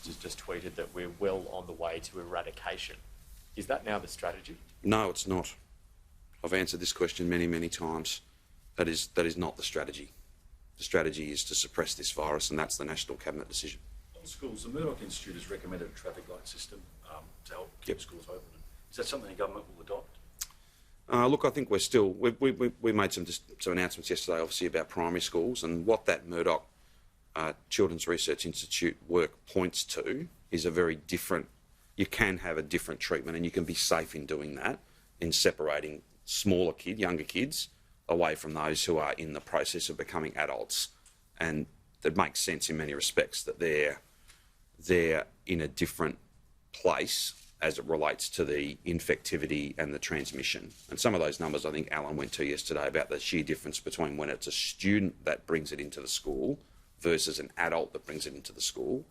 Minister's just tweeted that we're well on the way to eradication. Is that now the strategy? No, it's not. I've answered this question many, many times. That is not the strategy. The strategy is to suppress this virus, and that's the National Cabinet decision. On schools, the Murdoch Institute has recommended a traffic light system to help keep schools open. Is that something the government will adopt? Look, I think we're still... We made some announcements yesterday, obviously, about primary schools, and what that Murdoch Children's Research Institute work points to is a very different... You can have a different treatment, and you can be safe in doing that, in separating younger kids, away from those who are in the process of becoming adults. And that makes sense in many respects, that they're in a different place as it relates to the infectivity and the transmission. And some of those numbers I think Alan went to yesterday about the sheer difference between when it's a student that brings it into the school versus an adult that brings it into the school.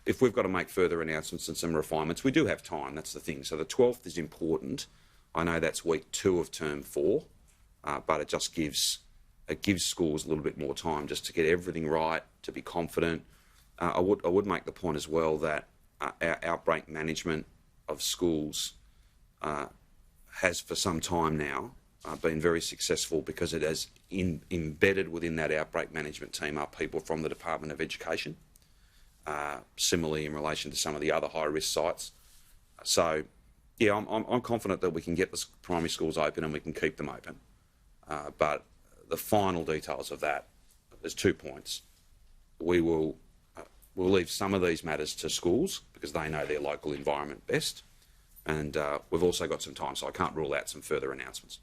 If we've got to make further announcements and some refinements, we do have time, that's the thing. So the 12th is important. I know that's week 2 of term 4, but it just gives schools a little bit more time just to get everything right, to be confident. I would make the point as well that our outbreak management of schools has for some time now been very successful, because it has embedded within that outbreak management team are people from the Department of Education, similarly in relation to some of the other high-risk sites. So, yeah, I'm confident that we can get the primary schools open and we can keep them open. But the final details of that, there's 2 points. We'll leave some of these matters to schools because they know their local environment best. And we've also got some time, so I can't rule out some further announcements.